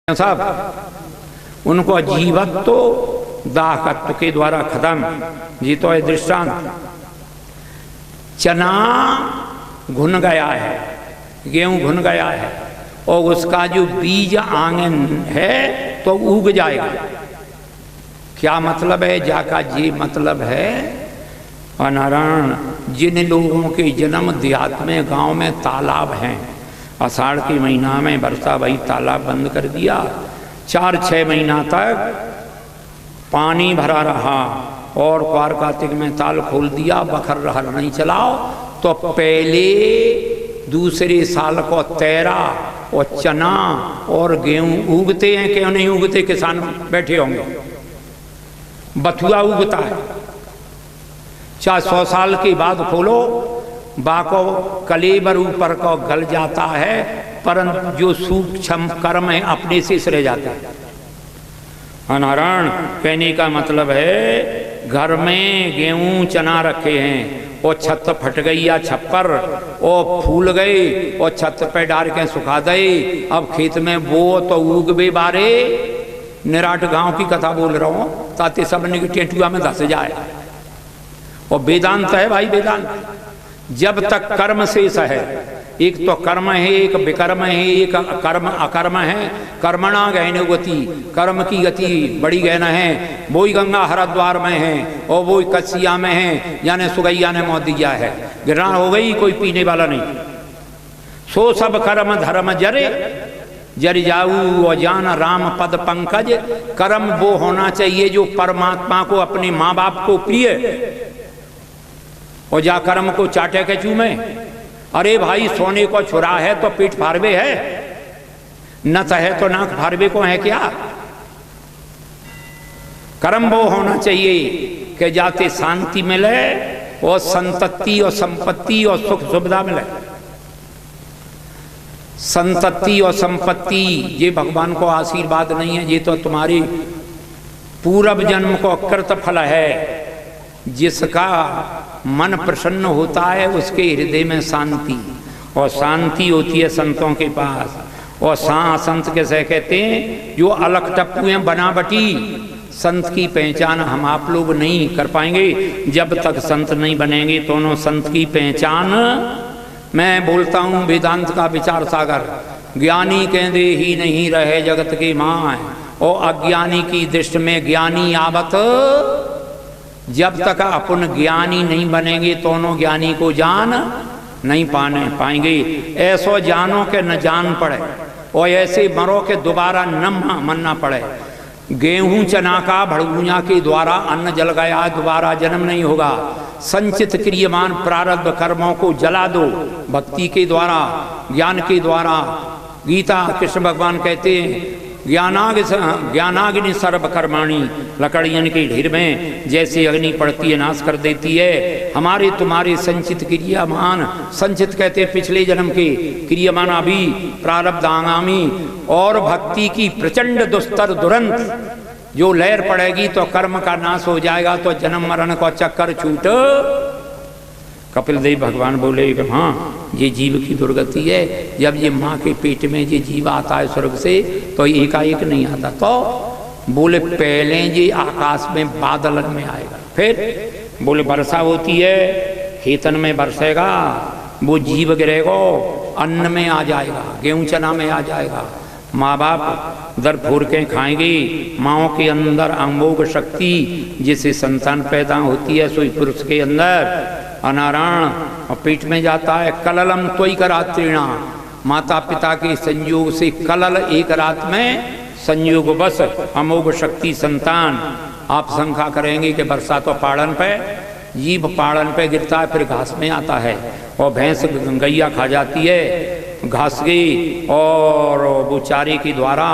साहब उनको जीवत्व तो दाहकत्व के द्वारा खत्म। जी तो है दृष्टांत। चना घुन गया है, गेहूं घुन गया है और उसका जो बीज आंगन है तो उग जाएगा। क्या मतलब है जाका? जी मतलब है अनारायण जिन लोगों के जन्म देहात में गांव में तालाब हैं, आषाढ़ के महीना में वर्षा भई तालाब बंद कर दिया, 4-6 महीना तक पानी भरा रहा और क्वार कार्तिक में ताल खोल दिया, बखर रहर नहीं चलाओ तो पहले दूसरे साल को तेरा और चना और गेहूं उगते हैं। क्यों नहीं उगते? किसान बैठे होंगे। बथुआ उगता है, चाहे 100 साल के बाद खोलो बाको कलेबर ऊपर को गल जाता है, परंतु जो सूक्ष्म कर्म है अपने से रह जाता है। अनारायण कहने का मतलब है घर में गेहूं चना रखे हैं और छत फट गई या छप्पर और फूल गए और छत पे डाल के सुखा दे, अब खेत में वो तो उग बे बारे। निराट गांव की कथा बोल रहा हूं ताकि सब ने टेटुआ में धस जाए। और वेदांत है भाई, वेदांत जब तक कर्म शेष है, एक तो कर्म है, एक विकर्म है, एक कर्म अकर्म है। कर्मणा गहन गति, कर्म की गति बड़ी गहन है। वो ही गंगा हरिद्वार में है और वो ही कच्छिया में है, यानी सुगैया ने मौत दिया है, गिरना हो गई, कोई पीने वाला नहीं। सो सब कर्म धर्म जरे जर जाऊ और जान राम पद पंकज। कर्म वो होना चाहिए जो परमात्मा को, अपने माँ बाप को प्रिय, और जा कर्म को चाटे के चूमे। अरे भाई सोने को छुरा है तो पीठ फारवे है, नत है तो नाक फारवे को है क्या? कर्म वो होना चाहिए कि जाते शांति मिले और संतति और संपत्ति और सुख सुविधा मिले। संतति और संपत्ति ये भगवान को आशीर्वाद नहीं है, ये तो तुम्हारी पूर्व जन्म को कृत फल है। जिसका मन प्रसन्न होता है उसके हृदय में शांति, और शांति होती है संतों के पास। और संत कैसे कहते हैं? जो अलग टप्पू हैं बनावटी, संत की पहचान हम आप लोग नहीं कर पाएंगे जब तक संत नहीं बनेंगे। दोनों संत की पहचान, मैं बोलता हूँ वेदांत का विचार सागर, ज्ञानी कहते ही नहीं रहे जगत की माँ, और अज्ञानी की दृष्टि में ज्ञानी आवत। जब तक अपन ज्ञानी नहीं बनेंगे दोनों ज्ञानी को जान नहीं पाएंगे। ऐसो जानो के न जान पड़े और ऐसे मरो के दोबारा न मरना पड़े। गेहूं चना का भड़गुया के द्वारा अन्न जल गया, दोबारा जन्म नहीं होगा। संचित क्रियमान प्रारब्ध कर्मों को जला दो भक्ति के द्वारा, ज्ञान के द्वारा। गीता कृष्ण भगवान कहते हैं ज्ञानाग्नि सर्व कर्माणी, लकड़ियन के ढेर में जैसे अग्नि पड़ती है नाश कर देती है। हमारे तुम्हारे संचित क्रियामान, संचित कहते पिछले जन्म के, क्रियमान अभी, प्रारब्ध आगामी, और भक्ति की प्रचंड दुस्तर दुरंत जो लहर पड़ेगी तो कर्म का नाश हो जाएगा, तो जन्म मरण को चक्कर छूट। कपिल देव भगवान बोले कि हाँ ये जीव की दुर्गति है। जब ये माँ के पेट में ये जीव आता है स्वर्ग से तो एकाएक नहीं आता। तो बोले पहले ये आकाश में बादल में आएगा, फिर बोले वर्षा होती है खेतन में बरसेगा, वो जीव गिरेगा अन्न में आ जाएगा, गेहूं चना में आ जाएगा। माँ बाप दर फोर के खाएंगे। माँओं के अंदर अमोघ शक्ति जिससे संतान पैदा होती है, सोई पुरुष के अंदर अनारायण और पेट में जाता है। कललम त्वयि करात्रिणा, माता पिता के संयोग से कलल एक रात में संयोग बस अमोघ शक्ति संतान। आप शंका करेंगे कि वर्षा तो पाड़न पे, जीव पाड़न पे गिरता है फिर घास में आता है, और भैंस गैया खा जाती है घास की, और वो चारे के द्वारा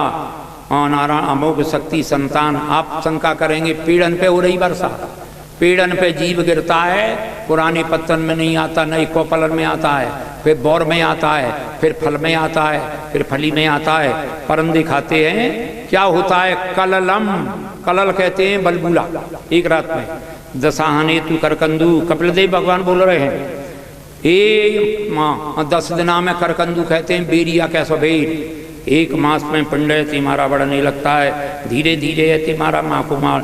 अनारायण अमोघ शक्ति संतान। आप शंका करेंगे पीड़न पे हो रही वर्षा, पीड़न पे जीव गिरता है, पुराने पत्तन में नहीं आता, नई कोपलन में आता है, फिर बौर में आता है, फिर फल में आता है, फिर फली में आता है, परंदे खाते हैं। क्या होता है? कललम, कलल कहते हैं बलबूला। एक रात में दशाहने तू करकंदू, कपिल देव भगवान बोल रहे हैं। 10 दिना में करकंदू कहते हैं, बेरिया कैसो बेर, एक मास में पिंड तुम्हारा बढ़ने लगता है, धीरे धीरे तुम्हारा माँ को मार।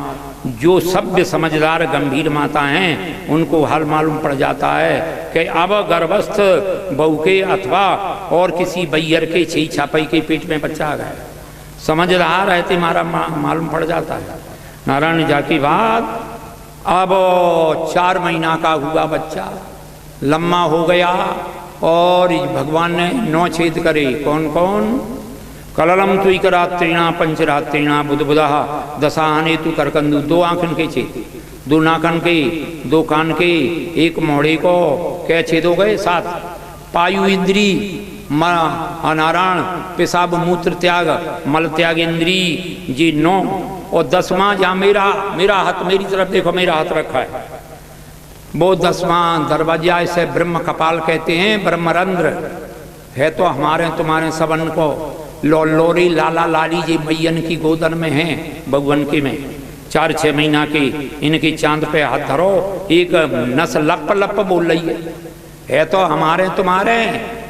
जो सभ्य समझदार गंभीर माता हैं उनको हाल मालूम पड़ जाता है कि अब गर्भस्थ बहू के अथवा और किसी बैयर के छई छापई के पेट में बच्चा आ गया। समझदार है तुम्हारा मालूम पड़ जाता है। नारायण जा की बात अब 4 महीना का हुआ बच्चा, लम्बा हो गया और भगवान ने 9 छेद करे। कौन कौन? कललम तुक रात्रिणा पंचरात्रिणा बुध बुधा दशाहने तु करकंदू। 2 आंखन के छेद, 2 नाकन के, 2 कान के, 1 मोड़े को क्या छेद हो गए? 7। पायु इंद्री नारायण पेशाब मूत्र त्याग मल त्याग इंद्री जी 9 और 10वां जहाँ मेरा हाथ, मेरी तरफ देखो, मेरा हाथ रखा है, वो 10वां दरवाजा इसे ब्रह्म कपाल कहते हैं। ब्रह्मरंध्र है तो हमारे तुम्हारे सबन को लोरी लाला लाली जी मैयन की गोदन में हैं, भगवान की में 4-6 महीना की। इनकी चांद पे हाथ धरो, एक नस लप लप बोल रही है तो हमारे तुम्हारे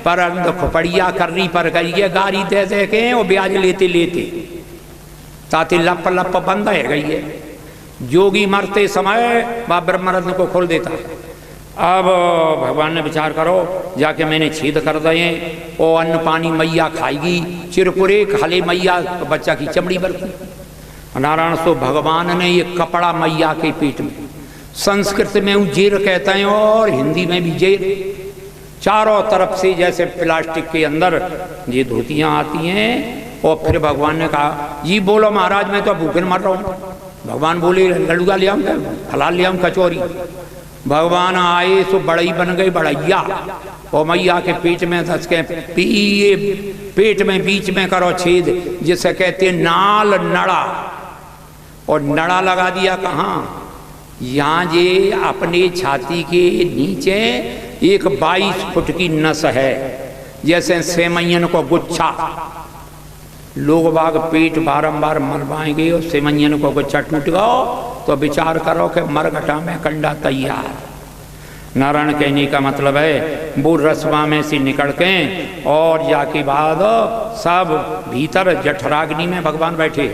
पर खोपड़िया कर्री पर गई है, गाड़ी दे दे के और ब्याज लेते लेते ताकि लप लप बंद है गई है। जोगी मरते समय वह ब्रह्मरत्न को खोल देता है। अब भगवान ने विचार करो, जाके मैंने छेद कर दिए और अन्न पानी मैया खाएगी, चिरपुरे खाले मैया बच्चा की चमड़ी बरती। नारायण सो भगवान ने ये कपड़ा मैया के पेट में, संस्कृत में जेर कहते हैं और हिंदी में भी जेर, चारों तरफ से जैसे प्लास्टिक के अंदर ये धोतियां आती हैं। और फिर भगवान ने कहा जी बोलो महाराज मैं तो भूखे मर रहा हूँ। भगवान बोले लड्डूआ ले आऊँ, फलाल ले आऊँ, कचौरी। भगवान आए सो बड़ई बन गई बड़ैया और मैया के पेट में धस के पिए, पेट में बीच में करो छेद जिसे कहते हैं नाल नड़ा, और नड़ा लगा दिया कहाँ? यहाँ जे अपने छाती के नीचे एक 22 फुट की नस है, जैसे सेमैयन को गुच्छा। लोग बाग पेट बारंबार मरवाएंगे और सेमैयन को गुच्छा टूट गो तो विचार करो कि मरघटा में कंडा तैयार। नारायण कहने का मतलब है वो रसवा में से निकल के और जाके बाद सब भीतर जठराग्नि में भगवान बैठे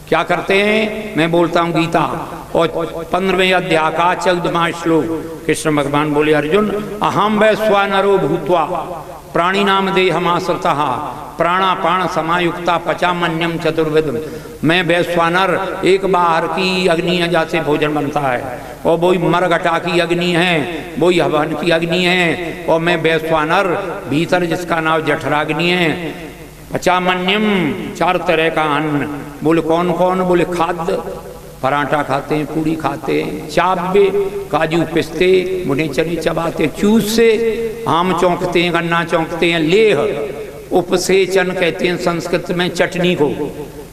क्या करते हैं? मैं बोलता हूँ गीता और 15वें अध्याय का 14वां श्लोक। कृष्ण भगवान बोले अर्जुन अहम वै स्वनरो भूत्वा प्राणी नाम देहमाश्रितः प्राणापान समायुक्ता पचामन्यम चतुर्विधम। मैं वैश्वानर, एक बाहर की अग्नि है जैसे भोजन बनता है और वही मरघटा की अग्नि है, वही हवन की अग्नि है, और मैं वैश्वानर भीतर जिसका नाम जठराग्नि है। पचामन्यम 4 तरह का अन्न। बोले कौन कौन? बोले खाद्य, पराठा खाते हैं, पूरी खाते हैं, चावल, काजू पिस्ते, मुने चने चबाते, चूस से आम चौंकते हैं, गन्ना चौंकते हैं, लेह उपसेचन कहते हैं संस्कृत में चटनी को,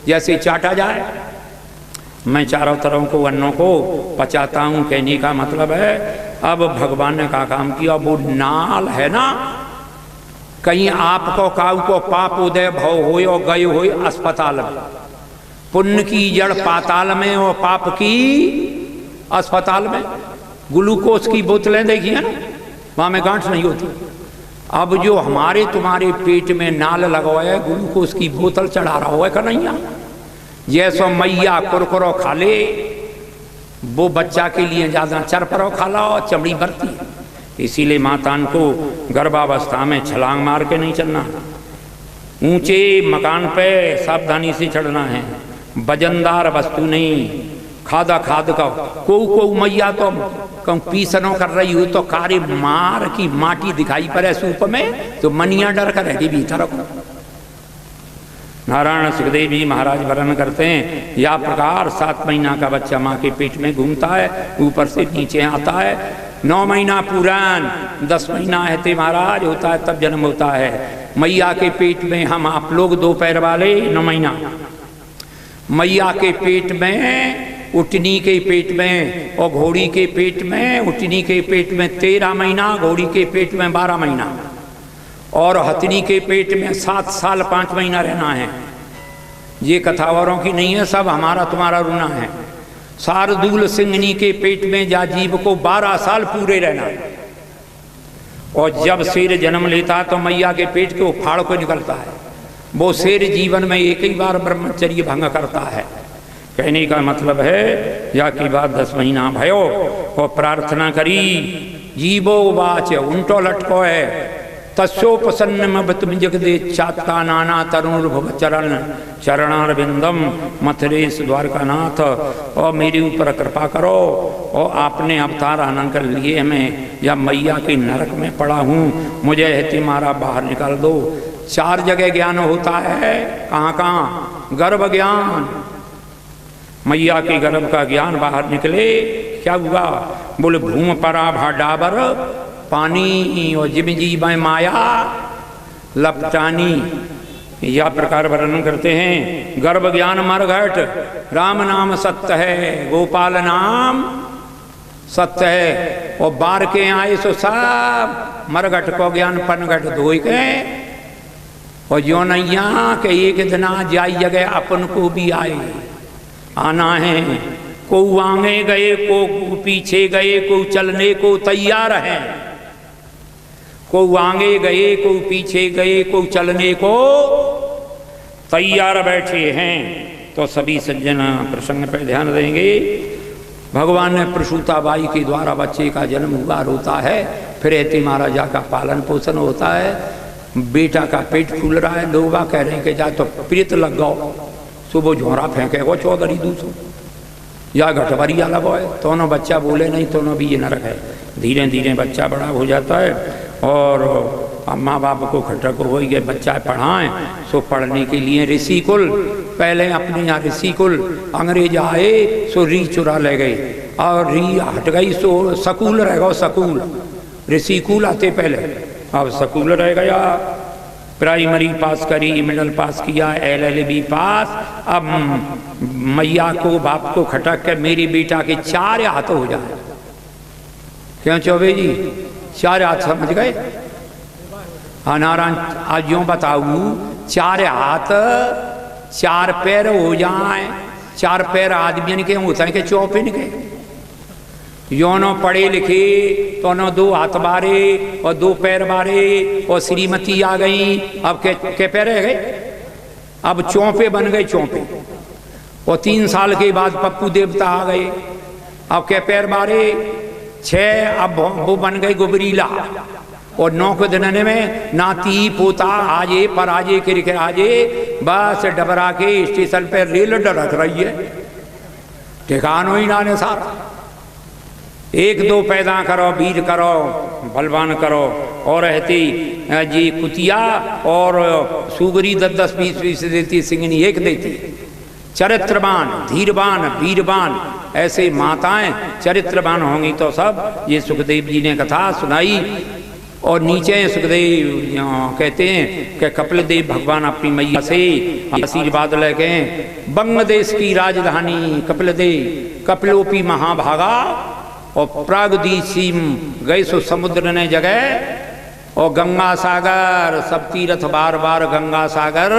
जैसे चाटा जाए। मैं चारों तरह को अन्नों को पचाता हूँ। कहने का मतलब है अब भगवान ने का काम किया, वो नाल है ना, कहीं आपको काऊ को पाप उदय भव हो और गए हो अस्पताल में, पुण्य की जड़ पाताल में और पाप की अस्पताल में। ग्लूकोज की बोतलें देखिए ना, वहां में गांठ नहीं होती। अब जो हमारे तुम्हारे पेट में नाल लगा है, ग्लूकोज की बोतल चढ़ा रहा हुआ है कन्हैया। जैसो मैया कुरकुरो खा ले, वो बच्चा के लिए ज्यादा चरपरो खा ला और चमड़ी भरती है। इसीलिए मातान को गर्भावस्था में छलांग मार के नहीं चलना, ऊंचे मकान पे सावधानी से चढ़ना है, वजनदार वस्तु नहीं। खादा खाद का को मैया तो कहूँ पीसनो कर रही हो तो कारे मार की माटी दिखाई पड़े सूप में तो मनिया डर कर रहेगी भीतर। नारायण सुखदेव जी महाराज वर्णन करते हैं या प्रकार 7 महीना का बच्चा माँ के पेट में घूमता है, ऊपर से नीचे आता है। 9 महीना पुरान, 10 महीना है महाराज होता है तब जन्म होता है। मैया के पेट में हम आप लोग 2 पैर वाले 9 महीना, मैया के पेट में, उटनी के पेट में और घोड़ी के पेट में, उटनी के पेट में 13 महीना, घोड़ी के पेट में 12 महीना और हथनी के पेट में 7 साल 5 महीना रहना है। ये कथावारों की नहीं है, सब हमारा तुम्हारा रूना है। शार्दूल सिंहनी के पेट में जा जीव को 12 साल पूरे रहना है। और जब शेर जन्म लेता है तो मैया के पेट के उफाड़ को निकलता है वो शेर जीवन में एक ही बार ब्रह्मचर्य भंग करता है। कहने का मतलब है या की बात 10 महीना भयो और प्रार्थना करी जीवो वाच उल्टो लटको है तस्ोपसन्न मत जगदे चात्ता नाना तरुण चरण चरणार बिंदम मथरेश द्वारकानाथ और मेरे ऊपर कृपा करो और आपने अवतार आनंद कर लिए हमें या मैया के नरक में पड़ा हूँ मुझे है तुम्हारा बाहर निकाल दो। 4 जगह ज्ञान होता है, कहाँ कहाँ? गर्भ ज्ञान, मैया के गर्भ का ज्ञान बाहर निकले क्या हुआ? बोले भूम परा भा डाबर पानी और जिम जीव माया लपटानी, यह प्रकार वर्णन करते हैं। गर्भ ज्ञान मरघट, राम नाम सत्य है, गोपाल नाम सत्य है और बार के आए सो सब मरघट को ज्ञान पनघट धोई के और जो नैया के एक दिन जाई जगह अपन को भी आए आना है। को आगे गए, को पीछे गए, को चलने को तैयार है। को आगे गए, को पीछे गए, को चलने को तैयार बैठे हैं। तो सभी सज्जन प्रसंग पर ध्यान देंगे। भगवान ने प्रसूताबाई के द्वारा बच्चे का जन्म हुआ होता है, फिर ऐति महाराजा का पालन पोषण होता है, बेटा का पेट फूल रहा है, लोग कह रहे हैं कि जा तो प्रीत लग गो, सुबह झोरा फेंकेगो चौधरी दूसो या घटवरिया लगो है। दोनों बच्चा बोले नहीं, दोनों भी ये नरक है। धीरे धीरे बच्चा बड़ा हो जाता है और माँ बाप को खटक हो गए बच्चा पढ़ाएं, सो पढ़ने के लिए ऋषि कुल, पहले अपने यहाँ ऋषि कुल, अंग्रेज आए सो री चुरा ले गए और री हट गई सो सकूल रह गो, सकूल। ऋषि कुल आते पहले, अब सकूल रह गया। प्राइमरी पास करी, मिडिल पास किया, LLB पास। अब मैया को बाप को खटक के मेरी बेटा के 4 हाथ हो जाए। क्यों चौबे जी 4 हाथ समझ गए? हाँ नारायण, आज यूँ बताऊ 4 हाथ 4 पैर हो जाए। 4 पैर आदमी के होता है कि चौपिन के योनो पढ़े लिखे तो नो 2 हाथ बारे और 2 पैर बारे और श्रीमती आ गई। अब के पैर रह गए? अब चौपे बन गए, चौपे। और 3 साल के बाद पप्पू देवता आ गए, अब के पैर बारे 6, अब वो बन गए गुबरीला। और 9 के दिन में नाती पोता आजे पर आजे के आजे बस डबरा के स्टेशन पे रेल डरक रही है, ठिकानो ही नाने सारा। 1-2 पैदा करो, वीर करो, बलवान करो। और रहती जी कुतिया और सुगरी 10-20 देती, सिंगनी 1 देती। चरित्रवान, धीरवान, वीरवान, ऐसे माताएं चरित्रवान होंगी तो सब। ये सुखदेव जी ने कथा सुनाई। और नीचे सुखदेव कहते हैं कि कपिल देव भगवान अपनी मैया से आशीर्वाद लेके बंग देश की राजधानी कपिल देव, कपिलोपी महाभागा और प्रागदीशीम गए सो समुद्र ने जगह और गंगा सागर सब तीर्थ बार बार गंगा सागर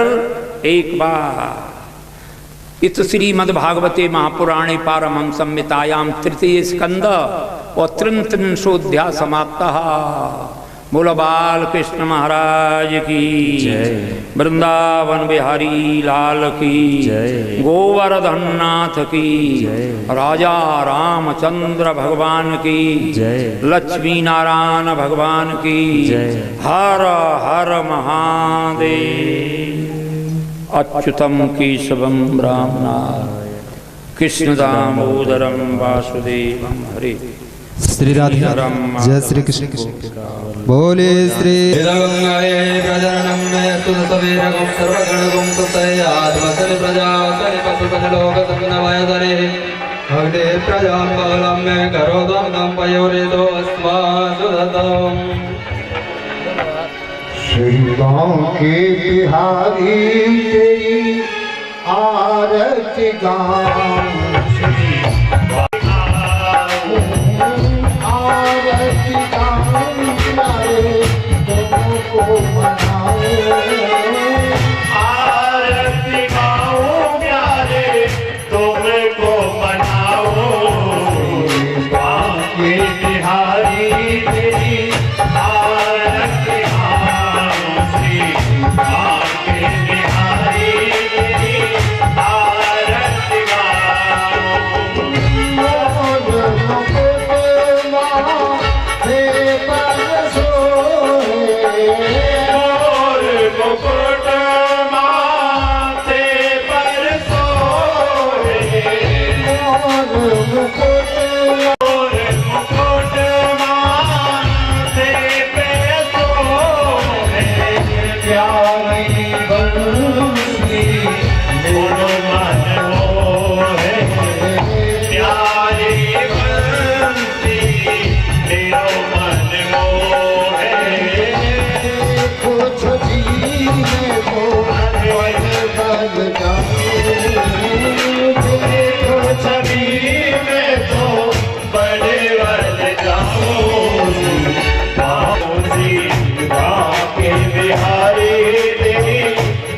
एक बार। इत श्रीमद्भागवते महापुराणे पारमहंस संहितायां 3 स्कंद और 33 समाप्त। बोलो बाल कृष्ण महाराज की जय, वृंदावन बिहारी लाल की जय, गोवर्धन नाथ की जय, राजा रामचंद्र भगवान की जय, लक्ष्मी नारायण भगवान की जय। हर हर महादेव। अच्युतम केशवम रामनारायण कृष्ण दामोदरम वासुदेवम हरे। श्री राधे जय श्री कृष्ण। बोले श्री प्रजननम में तुद सवेरगुम सर्वगणगुम तुतयात्मसनि प्रजासनि पशुपतिलोकसम्नवयदरे भगते प्रजां बलं में करोदं पयोरिदो अस्मासुदतम्। श्रीराम के बिहारी तेरी आरती गाऊं, बिहारी तेरी आरती गाऊं, श्री राम के बिहारी देखो छवि में तो बड़े बन जाऊं बाबूजी बाके बिहारी तेरी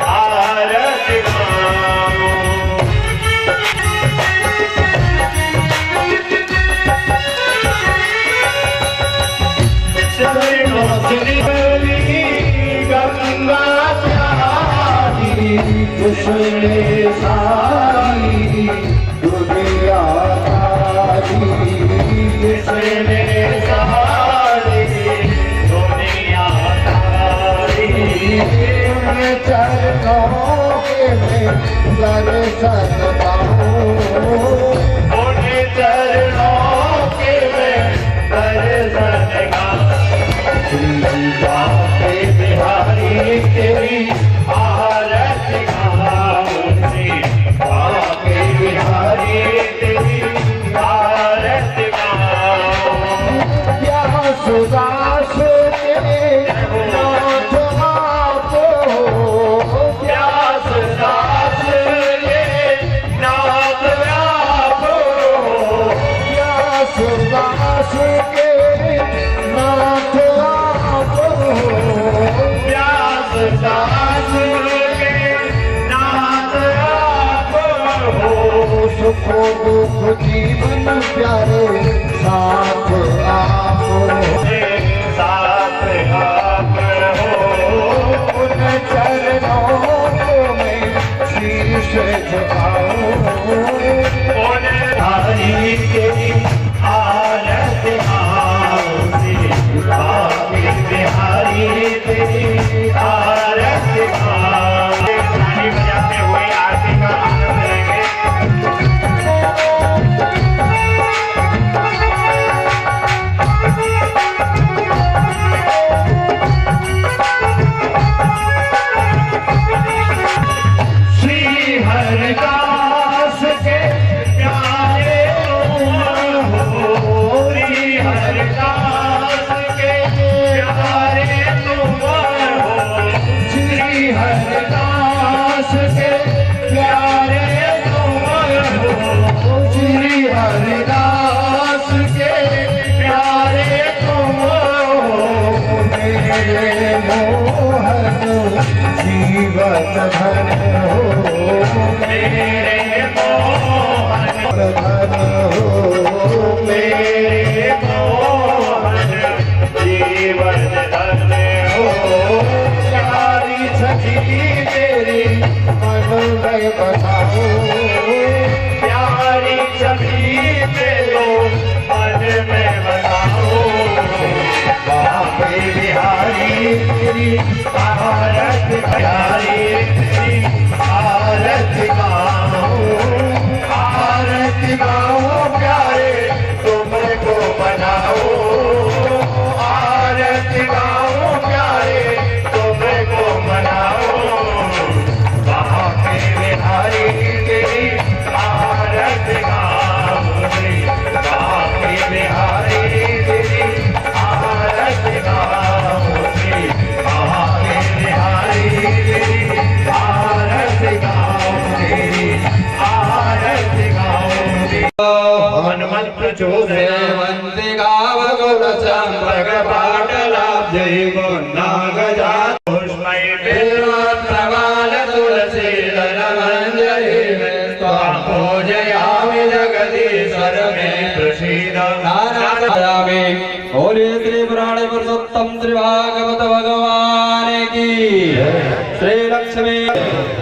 आरती गाऊं चरणों से निकली गंगा प्यारी तुझने सारी दुनिया तारी जिसने सहारी दुनिया तारी तेरे चरणों के में दर्शन पाऊं उन्हें चरणों के में दर्शन गाऊं बाके बिहारी तेरी आरती गाऊं बाके बिहारी तेरी आरती गाऊं प्यास दास के नाथ आपो प्यास दास ये नाथ व्यापो प्यास दास के नाथ आपो प्यास दास के नाथ व्यापो सुख दुख जीवन प्यारे साथ आपो साथ आप हो उन चरणों में शीश झुकाऊं हरी तेरी आरती गाऊं बाके बिहारी तेरी आरती गाऊं ताली बजाते हुए आरती का आनंद लेंगे श्री हरिदास के प्यारे तुम हो श्री हरिदास के प्यारे तुम हो श्री हरिदास के प्यारे तुम हो श्री हरिदास के प्यारे तुम हो मेरे मोहन जीवन धन हो मेरे मोहन धन हो मेरे मोहन जीवन धन हो प्यारी छठी तेरी मन में बसाओ प्यारी छवि तेरो मन में बनाओ बाके बिहारी तेरी आरती बिहारी तेरी आरती गाओ प्यारे तुमको बनाओ आरती गाओ प्यारे तुमको मनाओ बाके बिहारी तेरी आरती गाओ बाके बिहारी तेरी आरती गाओ बाके बिहारी तेरी आरती गाओ आरती गाओ हनुमंत चोदय वंदे गाव गुण चंपक पाटलाभ जय नागजा पुष्पै प्रवाल तुलसी दल मंजरी में स्वाम पूजयामि जगदीश्वर में प्रसीद नारायणामि बोले श्री पुराण पुरुषोत्तम श्री भागवत भगवान की श्री लक्ष्मी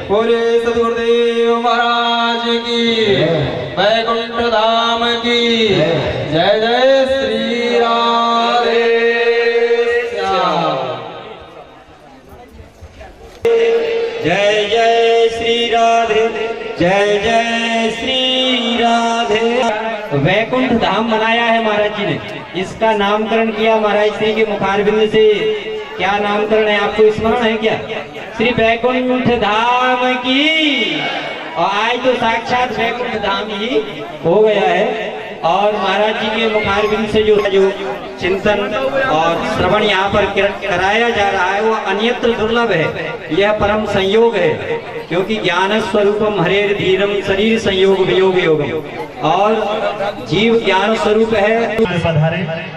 बोले सदगुरुदेव महाराज की वैकुंठ धाम की जय जय श्री राधे श्याम जय जय श्री राधे जय जय श्री राधे। वैकुंठ धाम बनाया है महाराज जी ने, इसका नामकरण किया महाराज श्री के मुखारबिंद से। क्या नामकरण है आपको स्मरण है क्या? श्री वैकुंठ धाम की। और आज तो साक्षात वैकुंठ धाम ही हो गया है। और महाराज जी के मुखारबिंद से जो चिंतन और श्रवण यहाँ पर कराया जा रहा है वो अन्यत्र दुर्लभ है। यह परम संयोग है। क्योंकि ज्ञान स्वरूपम हरेर धीरम शरीर संयोग वियोग योगम, और जीव ज्ञान स्वरूप है। पधारे।